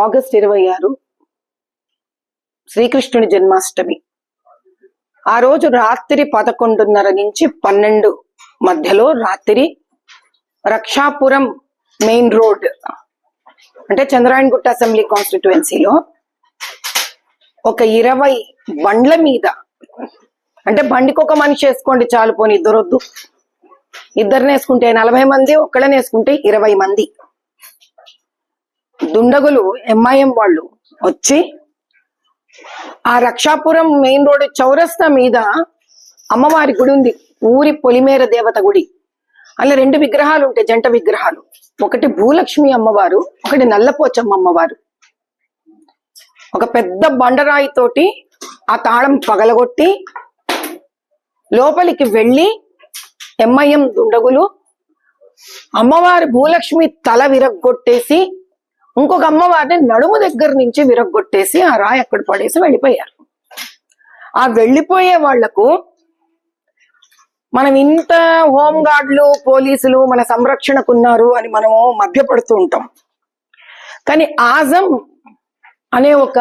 August 26 శ్రీకృష్ణుడి జన్మాష్టమి. ఆ రోజు రాత్రి 11:30 నుంచి 12 మధ్యలో రాత్రి రక్షాపురం మెయిన్ రోడ్ అంటే చంద్రాయణగుట్ట అసెంబ్లీ కాన్స్టిట్యుయెన్సీలో ఒక 20 బండ్ల మీద, అంటే బండికి ఒక మనిషి వేసుకోండి చాలు, పోని ఇద్దరొద్దు, ఇద్దరిని వేసుకుంటే 40 మంది, ఒక్కళ్ళని వేసుకుంటే 20 మంది దుండగులు ఎంఐఎం వాళ్ళు వచ్చి ఆ రక్షాపురం మెయిన్ రోడ్ చౌరస్తా మీద అమ్మవారి గుడి ఉంది, ఊరి పొలిమేర దేవత గుడి. అలా 2 విగ్రహాలు ఉంటాయి, జంట విగ్రహాలు. ఒకటి భూలక్ష్మి అమ్మవారు, ఒకటి నల్లపోచమ్మ అమ్మవారు. ఒక పెద్ద బండరాయి తోటి ఆ తాళం పగలగొట్టి లోపలికి వెళ్ళి ఎంఐఎం దుండగులు అమ్మవారి భూలక్ష్మి తల విరగ్గొట్టేసి ఇంకొక అమ్మవారిని నడుము దగ్గర నుంచి విరగ్గొట్టేసి ఆ రాయి అక్కడ పడేసి వెళ్ళిపోయారు. ఆ వెళ్ళిపోయే వాళ్లకు మనం ఇంత హోంగార్డులు పోలీసులు మన సంరక్షణకున్నారు అని మనము మభ్యపడుతూ ఉంటాం. కానీ ఆజం అనే ఒక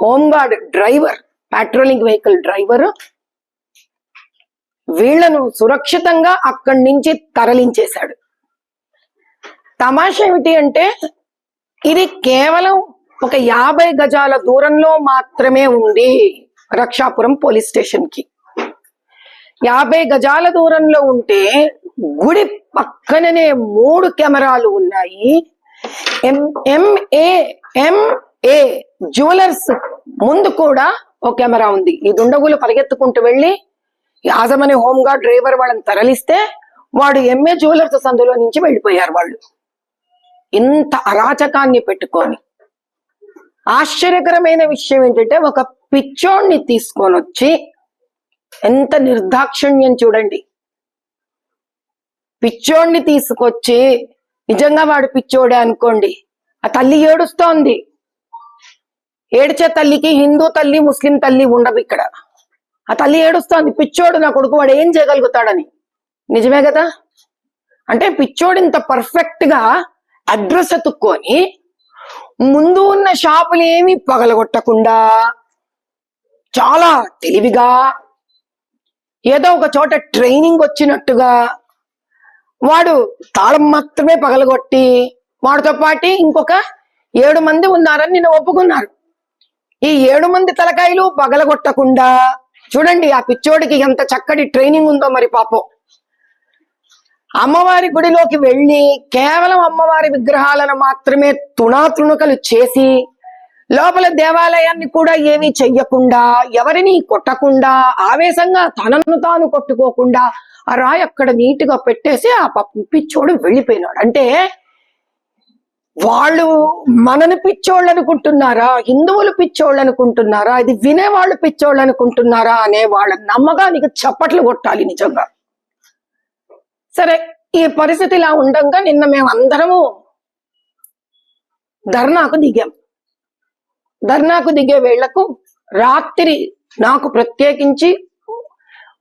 home guard driver, patrolling vehicle driver వీళ్లను సురక్షితంగా అక్కడి నుంచి తరలించేశాడు. తమాషా ఏమిటి అంటే ఇది కేవలం ఒక 50 గజాల దూరంలో మాత్రమే ఉంది రక్షాపురం పోలీస్ స్టేషన్ కి. 50 గజాల దూరంలో ఉంటే గుడి పక్కననే 3 కెమెరాలు ఉన్నాయి. ఎంఏ జ్యువెలర్స్ ముందు కూడా ఒక కెమెరా ఉంది. ఈ దుండగులు పరిగెత్తుకుంటూ వెళ్ళి యాజమని హోంగార్డ్ డ్రైవర్ వాళ్ళని తరలిస్తే వాడు ఎంఏ జ్యువెలర్స్ సందులో నుంచి వెళ్ళిపోయారు వాళ్ళు. ఇంత అరాచకాన్ని పెట్టుకొని ఆశ్చర్యకరమైన విషయం ఏంటంటే ఒక పిచ్చోడిని తీసుకొని వచ్చి, ఎంత నిర్దాక్షిణ్యం చూడండి. పిచ్చోడిని తీసుకొచ్చి, నిజంగా వాడు పిచ్చోడే అనుకోండి, ఆ తల్లి ఏడుస్తోంది. ఏడ్చే తల్లికి హిందూ తల్లి ముస్లిం తల్లి ఉండవు ఇక్కడ. ఆ తల్లి ఏడుస్తోంది, పిచ్చోడు నా కొడుకు, వాడు ఏం చేయగలుగుతాడని. నిజమే కదా? అంటే పిచ్చోడు ఇంత పర్ఫెక్ట్ గా అడ్రస్ ఎత్తుక్కొని ముందు ఉన్న షాపులు ఏమి పగలగొట్టకుండా చాలా తెలివిగా ఏదో ఒక చోట ట్రైనింగ్ వచ్చినట్టుగా వాడు తాళం మాత్రమే పగలగొట్టి, వాడితో పాటు ఇంకొక 7 మంది ఉన్నారని నిన్న ఒప్పుకున్నారు. ఈ 7 మంది తలకాయలు పగలగొట్టకుండా చూడండి ఆ పిచ్చోడికి ఎంత చక్కటి ట్రైనింగ్ ఉందో మరి పాపం. అమ్మవారి గుడిలోకి వెళ్ళి కేవలం అమ్మవారి విగ్రహాలను మాత్రమే తుణాతుణుకలు చేసి, లోపల దేవాలయాన్ని కూడా ఏమీ చెయ్యకుండా, ఎవరిని కొట్టకుండా, ఆవేశంగా తనను తాను కొట్టుకోకుండా ఆ రాయి అక్కడ నీట్గా పెట్టేసి ఆ పిచ్చోడు వెళ్ళిపోయినాడు. అంటే వాళ్ళు మనని పిచ్చోళ్ళు అనుకుంటున్నారా, హిందువులు పిచ్చోళ్ళు అనుకుంటున్నారా, ఇది వినేవాళ్ళు పిచ్చోళ్ళు అనుకుంటున్నారా అనే వాళ్ళ నమ్మకానికి చప్పట్లు కొట్టాలి నిజంగా. సరే, ఈ పరిస్థితి ఇలా ఉండగా నిన్న మేము అందరము ధర్నాకు దిగాం. ధర్నాకు దిగే వేళ్లకు రాత్రి నాకు ప్రత్యేకించి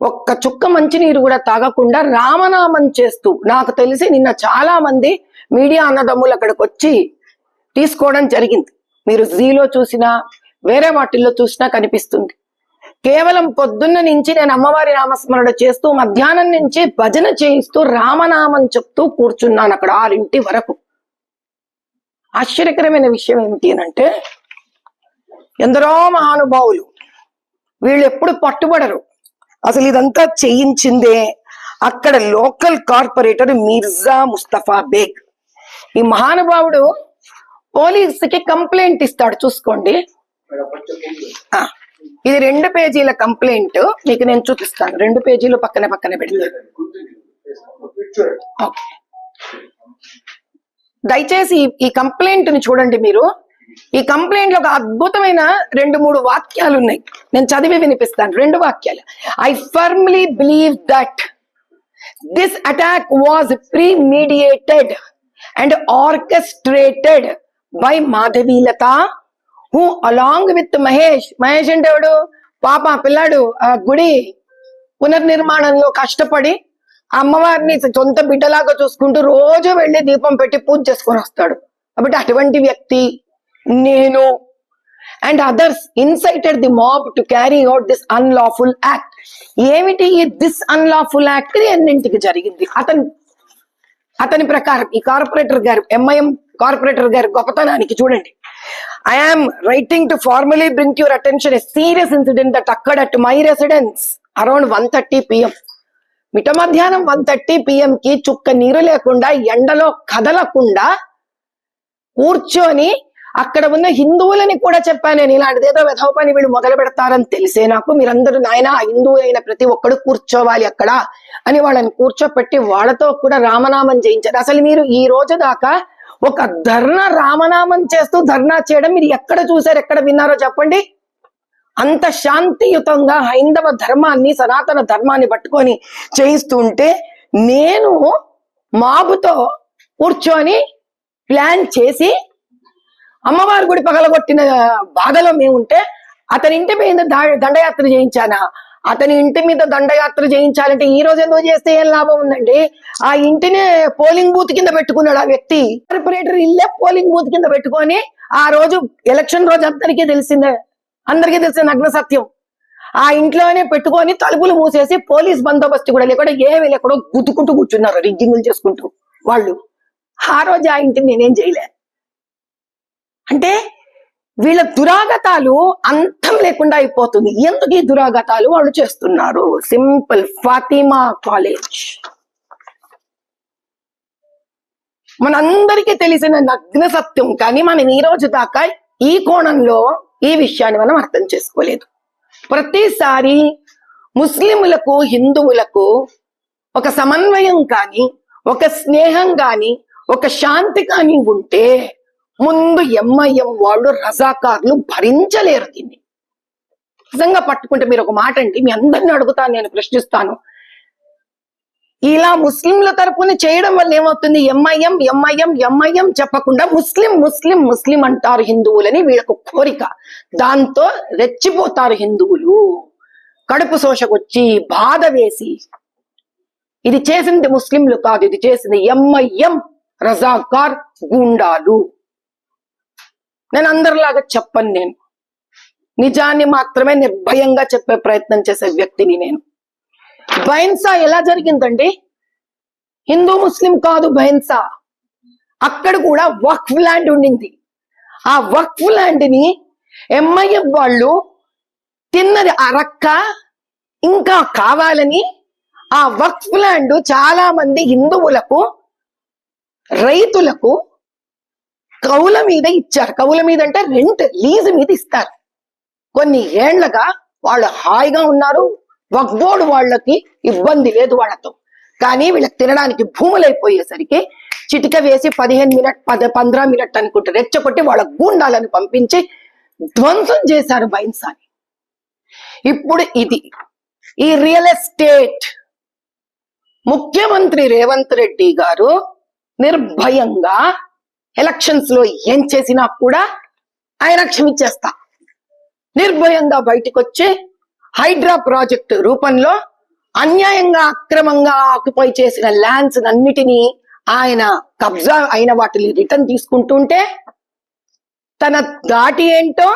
ఒక్క చుక్క మంచినీరు కూడా తాగకుండా రామనామం చేస్తూ, నాకు తెలిసి నిన్న చాలా మంది మీడియా అన్నదమ్ములు అక్కడికి వచ్చి తీసుకోవడం జరిగింది. మీరు జీలో చూసినా వేరే వాటిల్లో చూసినా కనిపిస్తుంది. కేవలం పొద్దున్న నుంచి నేను అమ్మవారి నామస్మరణ చేస్తూ, మధ్యాహ్నం నుంచి భజన చేయిస్తూ, రామనామం చెప్తూ కూర్చున్నాను అక్కడ 6 వరకు. ఆశ్చర్యకరమైన విషయం ఏమిటి అంటే ఎందరో మహానుభావులు వీళ్ళు ఎప్పుడు పట్టుబడరు. అసలు ఇదంతా చేయించిందే అక్కడ లోకల్ కార్పొరేటర్ మిర్జా ముస్తఫా బేగ్. ఈ మహానుభావుడు పోలీసుకి కంప్లైంట్ ఇస్తాడు, చూసుకోండి. ఇది 2 పేజీల కంప్లైంట్, మీకు నేను చూపిస్తాను. 2 పేజీలు పక్కన పెడతాను. దయచేసి ఈ కంప్లైంట్ ని చూడండి మీరు. ఈ కంప్లైంట్ లో ఒక అద్భుతమైన 2-3 వాక్యాలు ఉన్నాయి, నేను చదివి వినిపిస్తాను. 2 వాక్యాలు. I firmly believe that this attack was premeditated and orchestrated by Madhavilatha, who along with Mahesh అంటే ఎవడు, పాప పిల్లాడు ఆ గుడి పునర్నిర్మాణంలో కష్టపడి అమ్మవారిని సొంత బిడ్డలాగా చూసుకుంటూ రోజు వెళ్ళి దీపం పెట్టి పూజ చేసుకొని వస్తాడు. కాబట్టి అటువంటి వ్యక్తి నేను and others incited the mob to carry out this unlawful act. ఏమిటి ఈ దిస్ అన్లాఫుల్ యాక్ట్ ఎన్నింటికి జరిగింది? అతని ప్రకారం ఈ కార్పొరేటర్ గారు, ఎంఐఎం కార్పొరేటర్ గారు గొప్పతనానికి చూడండి. I am writing to formally bring to your attention a serious incident that occurred at my residence around 1:30 PM. మిట మధ్యాహ్నం 1:30 PM కి చుక్క నీరు లేకుండా, ఎండలో కదలకుండా కూర్చొని అక్కడ ఉన్న హిందువులని కూడా చెప్పాను నేను, ఇలాంటిదేదో వెధవ పని వీళ్ళు మొదలు పెడతారని తెలిసే నాకు, మీరందరూ నాయన హిందువు అయిన ప్రతి ఒక్కడు కూర్చోవాలి అక్కడ అని వాళ్ళని కూర్చోపెట్టి వాళ్ళతో కూడా రామనామం చేయించారు. అసలు మీరు ఈ రోజు దాకా ఒక ధర్నా రామనామం చేస్తూ ధర్నా చేయడం మీరు ఎక్కడ చూసారు, ఎక్కడ విన్నారో చెప్పండి? అంత శాంతియుతంగా హైందవ ధర్మాన్ని, సనాతన ధర్మాన్ని పట్టుకొని చేయిస్తుంటే నేను మాబుతో కూర్చొని ప్లాన్ చేసి అమ్మవారి గుడి పగలగొట్టిన బాధలో మేముంటే అతని ఇంటి మీద దండయాత్ర చేయించానా? అతని ఇంటి మీద దండయాత్ర చేయించాలంటే ఈ రోజు ఎందుకు చేస్తే ఏం లాభం ఉందండి? ఆ ఇంటిని పోలింగ్ బూత్ కింద పెట్టుకున్నాడు ఆ వ్యక్తి. కార్పొరేటర్ ఇల్లే పోలింగ్ బూత్ కింద పెట్టుకొని ఆ రోజు ఎలక్షన్ రోజు అందరికీ తెలిసిన నగ్న సత్యం. ఆ ఇంట్లోనే పెట్టుకొని తలుపులు మూసేసి పోలీస్ బందోబస్తు కూడా లేకుండా ఏమీ లేకుండా గుద్దుకుంటూ కూర్చున్నారు రిగ్గింగులు చేసుకుంటూ వాళ్ళు. ఆ రోజు ఆ ఇంటిని నేనేం చేయలే. అంటే వీళ్ళ దురాగతాలు అంతం లేకుండా అయిపోతుంది. ఎందుకు ఈ దురాగతాలు వాళ్ళు చేస్తున్నారు? సింపుల్. ఫాతిమా కాలేజ్ మనందరికీ తెలిసిన నగ్న సత్యం, కానీ మనం ఈ రోజు దాకా ఈ కోణంలో ఈ విషయాన్ని మనం అర్థం చేసుకోలేదు. ప్రతిసారి ముస్లింలకు హిందువులకు ఒక సమన్వయం కానీ, ఒక స్నేహం కానీ, ఒక శాంతి కానీ ఉంటే ముందు ఎంఐఎం వాళ్ళు రజాకార్లు భరించలేరు దీన్ని. నిజంగా పట్టుకుంటే మీరు ఒక మాట అండి, మీ అందరిని అడుగుతాను, నేను ప్రశ్నిస్తాను. ఇలా ముస్లింల తరపున చేయడం వల్ల ఏమవుతుంది? ఎంఐఎం ఎంఐఎం ఎంఐఎం చెప్పకుండా ముస్లిం ముస్లిం ముస్లిం అంటారు హిందువులని వీళ్ళకు కోరిక. దాంతో రెచ్చిపోతారు హిందువులు, కడుపు శోషకొచ్చి బాధ వేసి. ఇది చేసింది ముస్లింలు కాదు, ఇది చేసింది ఎంఐఎం రజాకార్ గూండాలు. నేను అందరిలాగా చెప్పను, నేను నిజాన్ని మాత్రమే నిర్భయంగా చెప్పే ప్రయత్నం చేసే వ్యక్తిని నేను. బైన్సా ఎలా జరిగిందండి? హిందూ ముస్లిం కాదు బైన్సా. అక్కడ కూడా వక్ఫ్ ల్యాండ్ ఉండింది. ఆ వక్ఫ్ ల్యాండ్ ని ఎంఐఎం వాళ్ళు తిన్నది అరక్క ఇంకా కావాలని ఆ వక్ఫ్ ల్యాండ్ చాలా మంది హిందువులకు, రైతులకు కౌల మీద ఇచ్చారు. కౌల మీద అంటే రెంట్, లీజు మీద ఇస్తారు. కొన్ని ఏళ్లగా వాళ్ళు హాయిగా ఉన్నారు. వక్ఫ్ బోర్డు వాళ్ళకి ఇబ్బంది లేదు వాళ్ళతో. కానీ వీళ్ళకి తినడానికి భూములు అయిపోయేసరికి చిటిక వేసి 15 మినిట్ 15 మినిట్ అనుకుంటే రెచ్చగొట్టి వాళ్ళ గూండాలను పంపించి ధ్వంసం చేశారు బైన్సాని. ఇప్పుడు ఇది ఈ రియల్ ఎస్టేట్ ముఖ్యమంత్రి రేవంత్ రెడ్డి గారు నిర్భయంగా ఎలక్షన్స్ లో ఏం చేసినా కూడా ఆయన క్షమించేస్తా, నిర్భయంగా బయటకు వచ్చి హైడ్రా ప్రాజెక్టు రూపంలో అన్యాయంగా అక్రమంగా ఆక్యుపై చేసిన ల్యాండ్స్ అన్నిటినీ ఆయన కబ్జా అయిన వాటిని రిటర్న్ తీసుకుంటుంటే తన దాటి ఏంటో,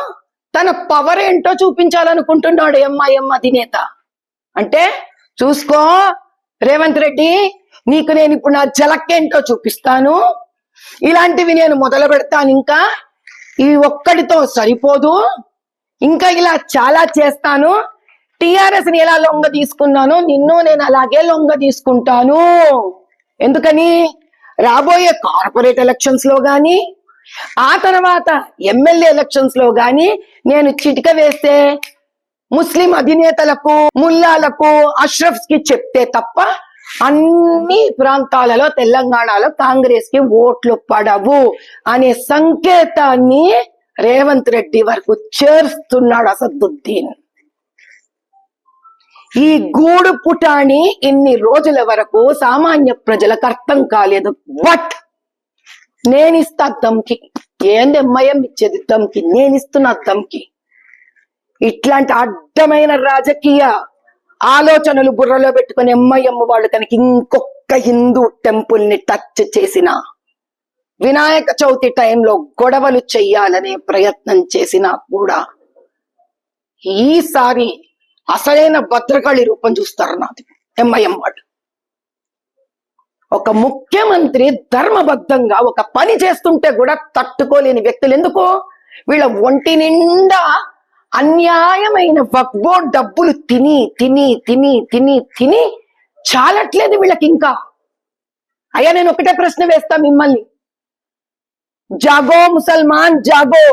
తన పవర్ ఏంటో చూపించాలనుకుంటున్నాడు ఎంఐఎం అధినేత. అంటే చూసుకో రేవంత్ రెడ్డి, నీకు నేను ఇప్పుడు నా జలక్కేంటో చూపిస్తాను. ఇలాంటివి నేను మొదలు పెడతాను. ఇంకా ఈ ఒక్కడితో సరిపోదు, ఇంకా ఇలా చాలా చేస్తాను. టిఆర్ఎస్ ని ఎలా లొంగ తీసుకున్నాను, నిన్ను నేను అలాగే లొంగ తీసుకుంటాను. ఎందుకని? రాబోయే కార్పొరేట్ ఎలక్షన్స్ లో గాని, ఆ తర్వాత ఎమ్మెల్యే ఎలక్షన్స్ లో గాని నేను చిటిక వేస్తే ముస్లిం అధినేతలకు, ముల్లాలకు, అష్రఫ్స్ కి చెప్తే తప్ప అన్ని ప్రాంతాలలో తెలంగాణలో కాంగ్రెస్ కి ఓట్లు పడవు అనే సంకేతాన్ని రేవంత్ రెడ్డి వరకు చేరుస్తున్నాడు అసదుద్దీన్. ఈ గూడు పుటాని ఇన్ని రోజుల వరకు సామాన్య ప్రజలకు అర్థం కాలేదు. బట్ నేనిస్తా దమ్కి. ఏంది ఎంఐఎం ఇచ్చేది దమ్కి? నేనిస్తున్నా దమ్కి. ఇట్లాంటి అడ్డమైన రాజకీయ ఆలోచనలు బుర్రలో పెట్టుకుని ఎంఐఎం వాళ్ళు కనుక ఇంకొక హిందూ టెంపుల్ ని టచ్ చేసిన వినాయక చవితి టైంలో గొడవలు చెయ్యాలనే ప్రయత్నం చేసినా కూడా ఈసారి అసలైన భద్రకాళి రూపం చూస్తారు నాది ఎంఐఎం వాళ్ళు. ఒక ముఖ్యమంత్రి ధర్మబద్ధంగా ఒక పని చేస్తుంటే కూడా తట్టుకోలేని వ్యక్తులు. ఎందుకు? వీళ్ళ ఒంటి నిండా అన్యాయమైన వక్ఫ్ బోర్డ్ డబ్బులు తిని తిని తిని తిని తిని చాలట్లేదు వీళ్ళకి ఇంకా. అయ్యా, నేను ఒకటే ప్రశ్న వేస్తా మిమ్మల్ని. జాగో ముసల్మాన్ జాగో,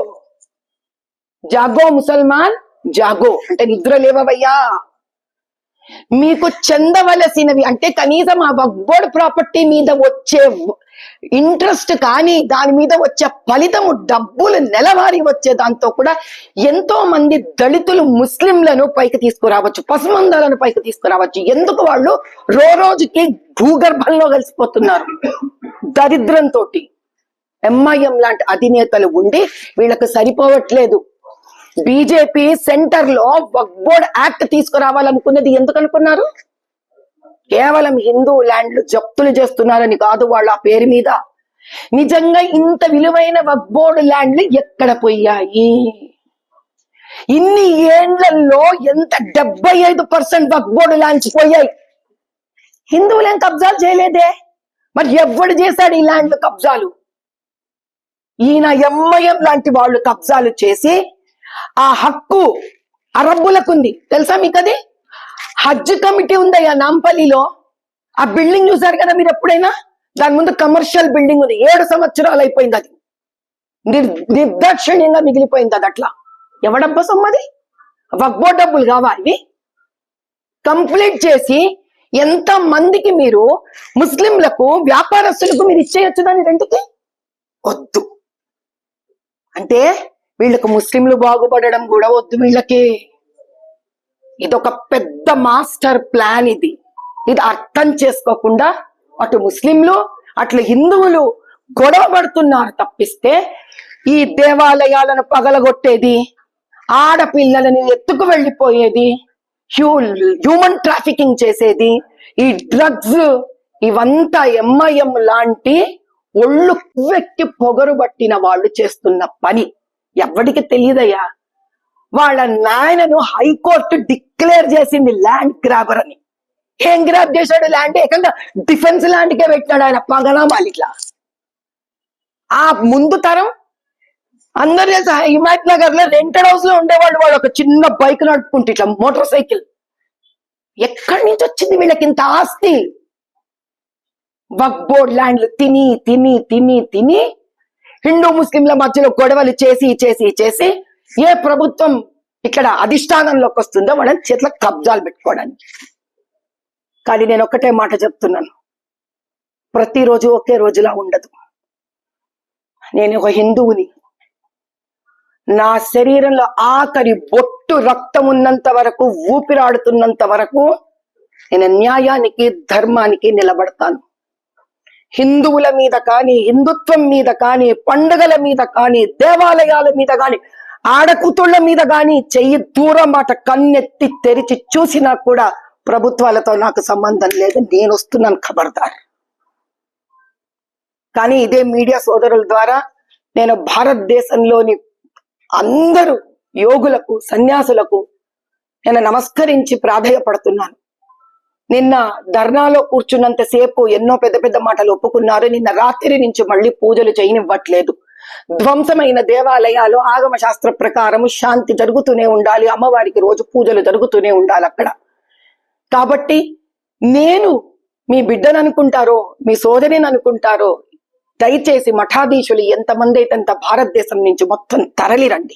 జాగో ముసల్మాన్ జాగో అంటే నిద్ర లేవయ్యా. మీకు చెందవలసినవి అంటే కనీసం ఆ వక్ఫ్ బోర్డ్ ప్రాపర్టీ మీద వచ్చే ఇంట్రెస్ట్ కానీ దాని మీద వచ్చే ఫలితము డబ్బులు నెలవారీ వచ్చే దాంతో కూడా ఎంతో మంది దళితులు ముస్లింలను పైకి తీసుకురావచ్చు, పసుమందాలను పైకి తీసుకురావచ్చు. ఎందుకు? వాళ్ళు రోజుకి భూగర్భంలో కలిసిపోతున్నారు దరిద్రంతో. ఎంఐఎం లాంటి అధినేతలు ఉండి వీళ్ళకు సరిపోవట్లేదు. బీజేపీ సెంటర్ లో వక్ఫ్ బోర్డ్ యాక్ట్ తీసుకురావాలనుకున్నది ఎందుకు అనుకున్నారు? కేవలం హిందూ ల్యాండ్లు జప్తులు చేస్తున్నారని కాదు. వాళ్ళు ఆ పేరు మీద నిజంగా ఇంత విలువైన వక్ఫ్ బోర్డు ల్యాండ్లు ఎక్కడ పోయాయి? ఇన్ని ఏండ్లలో ఎంత 75% వక్ఫ్ బోర్డు ల్యాండ్స్ పోయాయి. హిందువులేం కబ్జాలు చేయలేదే. మరి ఎవడు చేశాడు ఈ ల్యాండ్లు కబ్జాలు? ఈయన ఎంఐఎం లాంటి వాళ్ళు కబ్జాలు చేసి ఆ హక్కు అరబ్బులకుంది. తెలుసా మీకు? అది హజ్ కమిటీ ఉందయ్యా నాంపల్లిలో. ఆ బిల్డింగ్ చూసారు కదా మీరు ఎప్పుడైనా? దాని ముందు కమర్షియల్ బిల్డింగ్ ఉంది. 7 సంవత్సరాలు అయిపోయింది. అది నిర్దాక్షిణ్యంగా మిగిలిపోయింది. అది అట్లా ఎవడబ్బా సొమ్మది? వక్ఫ్ బోర్డ్ డబ్బులు కావాలి. కంప్లీట్ చేసి ఎంత మందికి మీరు ముస్లింలకు వ్యాపారస్తులకు మీరు ఇచ్చేయచ్చు దాని రెండుకి? వద్దు. అంటే వీళ్ళకు ముస్లింలు బాగుపడడం కూడా వద్దు వీళ్ళకి. ఇదొక పెద్ద మాస్టర్ ప్లాన్. ఇది అర్థం చేసుకోకుండా అటు ముస్లింలు అట్లు హిందువులు గొడవ పడుతున్నారు తప్పిస్తే ఈ దేవాలయాలను పగలగొట్టేది, ఆడపిల్లలని ఎత్తుకు వెళ్ళిపోయేది, హ్యూమన్ ట్రాఫికింగ్ చేసేది, ఈ డ్రగ్స్, ఇవంతా ఎంఐఎం లాంటి ఒళ్ళు కువ్వెక్కి పొగరు పట్టిన వాళ్ళు చేస్తున్న పని. ఎవరికి తెలియదయ్యా. వాళ్ళ నాయనను హైకోర్టు డిక్లేర్ చేసింది ల్యాండ్ గ్రాబర్ అని. ఏం గ్రాబ్ చేశాడు? ల్యాండ్ ఏకంగా డిఫెన్స్ ల్యాండ్కే పెట్టినాడు ఆయన పగనామాలి. ఇట్లా ఆ ముందు తరం అందరు తెలుసా, హిమాయత్ నగర్ లో రెంటెడ్ హౌస్ లో ఉండేవాళ్ళు. వాళ్ళు ఒక చిన్న బైక్ నడుపుకుంటే ఇట్లా మోటార్ సైకిల్. ఎక్కడి నుంచి వచ్చింది వీళ్ళకి ఇంత ఆస్తి? వక్ఫ్ బోర్డ్ ల్యాండ్లు తిని తిని తిని తిని హిందూ ముస్లింల మధ్యలో గొడవలు చేసి చేసి చేసి ఏ ప్రభుత్వం ఇక్కడ అధిష్టానంలోకి వస్తుందో వాళ్ళని చేతిలో కబ్జాలు పెట్టుకోవడానికి. కానీ నేను ఒక్కటే మాట చెప్తున్నాను, ప్రతిరోజు ఒకే రోజులా ఉండదు. నేను ఒక హిందువుని. నా శరీరంలో ఆఖరి బొట్టు రక్తం ఉన్నంత వరకు, ఊపిరాడుతున్నంత వరకు నేను న్యాయానికి ధర్మానికి నిలబడతాను. హిందువుల మీద కానీ, హిందుత్వం మీద కానీ, పండుగల మీద కానీ, దేవాలయాల మీద కానీ, ఆడకూతుళ్ళ మీద కానీ చెయ్యి దూరం మాట కన్నెత్తి తెరిచి చూసినా కూడా ప్రభుత్వాలతో నాకు సంబంధం లేదు. నేను వస్తున్నాను, ఖబర్దార్. కానీ ఇదే మీడియా సోదరుల ద్వారా నేను భారతదేశంలోని అందరూ యోగులకు, సన్యాసులకు నేను నమస్కరించి ప్రాధేయపడుతున్నాను. నిన్న ధర్నాలో కూర్చున్నంతసేపు ఎన్నో పెద్ద పెద్ద మాటలు ఒప్పుకున్నారు. నిన్న రాత్రి నుంచి మళ్ళీ పూజలు చేయనివ్వట్లేదు. ధ్వంసమైన దేవాలయాలు ఆగమ శాస్త్ర ప్రకారం శాంతి జరుగుతూనే ఉండాలి, అమ్మవారికి రోజు పూజలు జరుగుతూనే ఉండాలి అక్కడ. కాబట్టి నేను మీ బిడ్డను అనుకుంటారో, మీ సోదరిని అనుకుంటారో, దయచేసి మఠాధీశులు ఎంతమంది అయితే అంత భారతదేశం నుంచి మొత్తం తరలిరండి.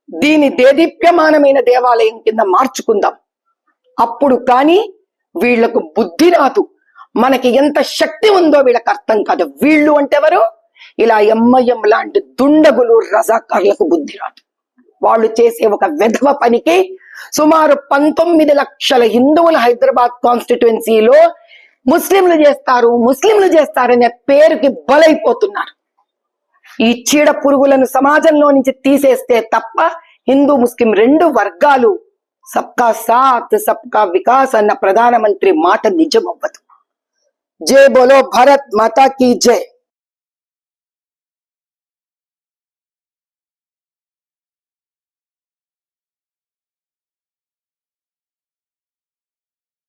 దీని దేదీప్యమానమైన దేవాలయం కింద మార్చుకుందాం. అప్పుడు కానీ వీళ్లకు బుద్ధి రాదు. మనకి ఎంత శక్తి ఉందో వీళ్ళకి అర్థం కాదు. వీళ్ళు అంటే ఎవరు? ఇలా ఎంఐఎం లాంటి దుండగులు, రజాకార్లకు బుద్ధి రాదు. వాళ్ళు చేసే ఒక వెధవ పనికి సుమారు 19 లక్షల హిందువులు హైదరాబాద్ కాన్స్టిట్యుయెన్సీలో ముస్లింలు చేస్తారనే పేరుకి బలైపోతున్నారు. ఈ చీడ పురుగులను సమాజంలో నుంచి తీసేస్తే తప్ప హిందూ ముస్లిం 2 వర్గాలు సబ్కా సాత్ సబ్కా వికాస్ అన్న ప్రధానమంత్రి మాట నిజమవ్వదు. జై బోలో భారత్ మాతా కీ జై.